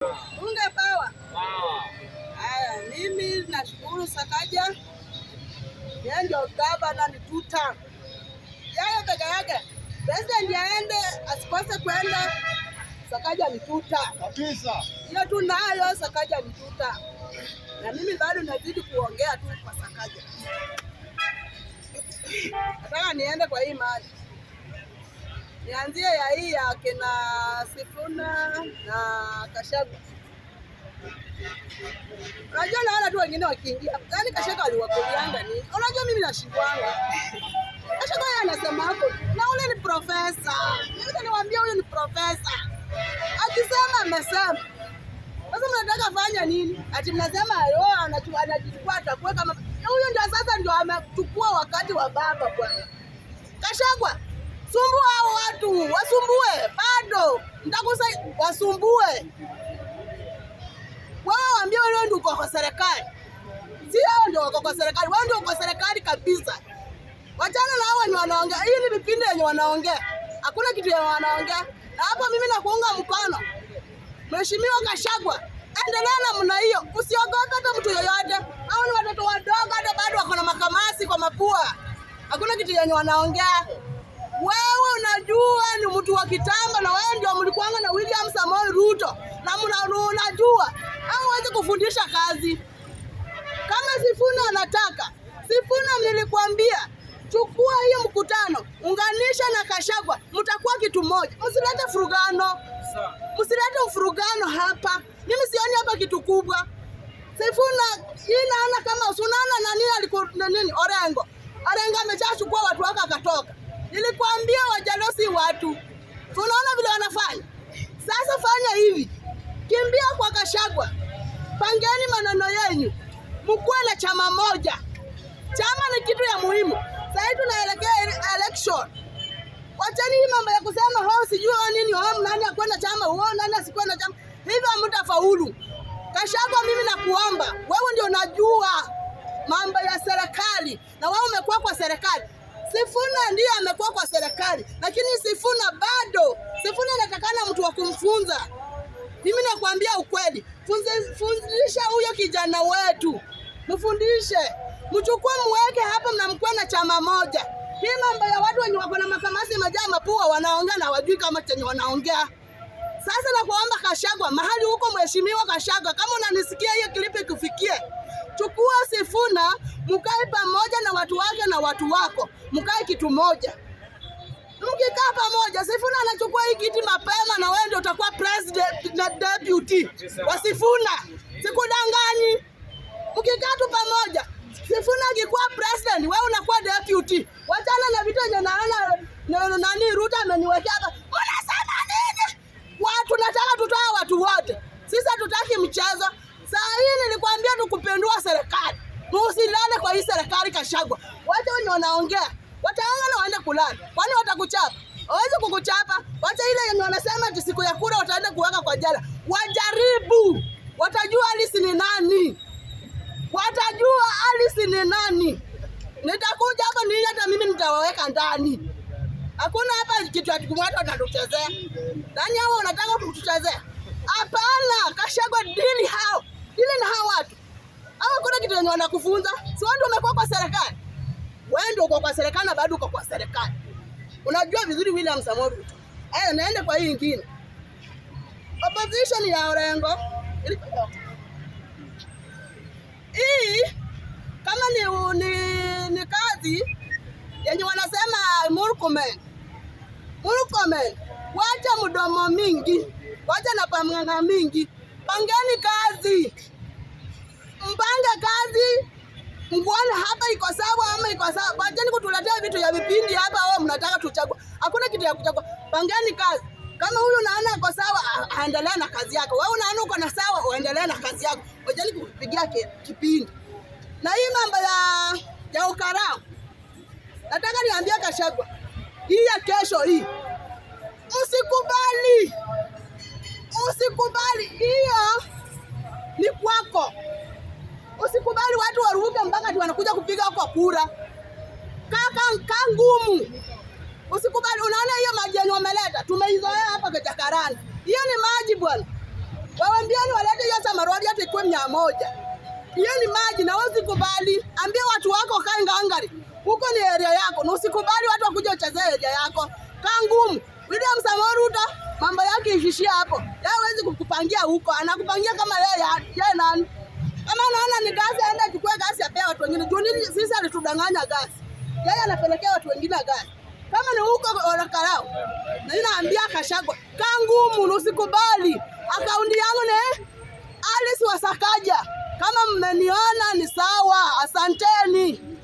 Bunge Power. Haya, mimi nashukuru Sakaja. Yeye ndio gavana ni 2 term. Yeye peke yake. President aende asikose kwenda. Sakaja ni 2 term. Kabisa. Hiyo tunayo Sakaja ni 2 term. Na mimi bado nazidi kuongea tu kwa Sakaja. Nataka niende kwa hii mali. Nianzie ya hii ya kina Sifuna na Gachagua. Unajua naona tu wengine wakiingia. Yaani Gachagua aliwakulianga nini? Unajua mimi nashindwanga. Gachagua yeye anasema hapo. Na ule ni profesa. Mimi niwaambia huyo ni profesa. Akisema amesema. Sasa mnataka fanya nini? Ati mnasema yeye anachukua atakuwa kama huyo ndio sasa ndio amechukua wakati wa baba bwana. Gachagua sumbua hao watu, wasumbue bado. Nitakusaidia wasumbue. Wao waambie wewe ndio uko kwa serikali. Si hao ndio wako kwa serikali, wao ndio kwa serikali kabisa. Wachana na hao wenye wanaongea. Hii ni vipindi yenye wanaongea. Hakuna kitu yenye wanaongea. Na hapo mimi nakuunga mkono. Mheshimiwa Gachagua, endelea namna hiyo. Usiogope hata mtu yoyote. Hao ni watoto wadogo hata bado wako na makamasi kwa mapua. Hakuna kitu yenye wanaongea. Wewe unajua ni mtu wa kitambo na wewe ndio mlikuanga na William Samoei Ruto. Na unajua hawezi kufundisha kazi. Kama Sifuna anataka, Sifuna nilikwambia, chukua hiyo mkutano, unganisha na Gachagua, mtakuwa kitu moja. Msilete furugano. Msilete ufurugano hapa. Mimi sioni hapa kitu kubwa. Sifuna inaana kama usunana na nini alikuwa nini Orengo. Orengo amechachukua watu wake akatoka. Nilikwambia wajalosi watu. Tunaona vile wanafanya. Sasa fanya hivi. Kimbia kwa Gachagua. Pangeni maneno yenu. Mkuwe na chama moja. Chama ni kitu ya muhimu. Sasa tunaelekea election. Wachani hii mambo ya kusema hao sijui nini hao nani akwenda chama, wao nani asikwenda chama. Hivyo hamtafaulu. Gachagua, mimi nakuomba. Wewe ndio unajua mambo ya serikali na wewe umekuwa kwa serikali. Sifuna ndiye amekuwa kwa serikali, lakini Sifuna bado. Sifuna anatakana mtu wa kumfunza. Mimi nakwambia ukweli. Fundisha huyo kijana wetu. Mfundishe. Mchukue mweke hapa mnamkuwa na chama moja. Hii mambo ya watu wenye wako na makamasi majaa mapua wanaongea na wajui kama chenye wanaongea. Sasa nakuomba Gachagua, mahali huko mheshimiwa Gachagua, kama unanisikia hiyo klipi kufikie. Chukua Sifuna, mkae pamoja na watu wake na watu wako. Mkae kitu moja. Mkikaa pamoja, Sifuna anachukua hii kiti mapema na wewe ndio utakuwa president na deputy wa Sifuna. Sikudanganyi. Mkikaa tu pamoja, Sifuna akikuwa president, wewe unakuwa deputy. Wachana na vitu yenye naona nani Ruto ameniwekea hapa. Unasema nini? Watu nataka tutoa watu wote. Sisi hatutaki mchezo. Saa hii nilikwambia tukupindua serikali. Usilale kwa hii serikali Gachagua. Watu wenye wanaongea, wataanga na waende kulala. Kwani watakuchapa? Hawezi kukuchapa. Wacha ile yenye wanasema ati siku ya kura wataenda kuweka kwa jela. Wajaribu. Watajua Alice ni nani. Watajua Alice ni nani. Nitakuja hapa ni hata mimi nitawaweka ndani. Hakuna hapa kitu atikumwata watatuchezea. Nani hao unataka kutuchezea? Hapana, Gachagua dili hao. Dili na hao watu. Hao kuna kitu yenye wanakufunza. Si watu wamekuwa kwa serikali. Wewe ndio uko kwa serikali na bado uko kwa serikali. Unajua vizuri William Samoei Ruto. Naende kwa hii nyingine. Opposition ya Orengo. Hii kama ni kazi yenye wanasema Murkomen. Wacha mdomo mingi. Wacha na pamnganga mingi. Pangeni kazi. Mpange kazi. Mbona hapa iko sawa ama iko sawa? Wacheni kutuletea vitu ya vipindi hapa au mnataka tuchague. Hakuna kitu ya kuchagua. Pangeni kazi. Kama huyu unaona iko sawa, aendelee na kazi yako. Wewe unaona uko na sawa, uendelee na kazi yako. Wajali kupigia kipindi. Na hii mambo ya ukarao. Nataka niambie Gachagua. Hii ya kesho hii. Usikubali. Usikubali. Hiyo ni kwako. Usikubali watu waruke mpaka wanakuja kupiga kwa kura. Kaka ngumu. Usikubali. Unaona hiyo maji yenye wameleta? Tumeizoea hapa Jakaranda. Hiyo ni maji bwana. Waambieni walete hiyo samarodi hata ikuwe 100. Hiyo ni maji na usikubali. Ambia watu wako kae ngangari. Huko ni area yako. Na usikubali watu wakuje wachezee area yako. Kaa ngumu. William Samoei Ruto mambo yake ishishia hapo. Yeye hawezi kukupangia huko. Anakupangia kama yeye nani? Kama anaona ni gasi aende achukue gasi apea watu wengine. Juu nini sisi alitudanganya gasi. Yeye anapelekea watu wengine gasi. Kama ni huko Olokarau. Na ninaambia Gachagua, kaa ngumu usikubali. Akaunti yangu ni Alice Wasakaja. Kama mmeniona ni sawa. Asanteni.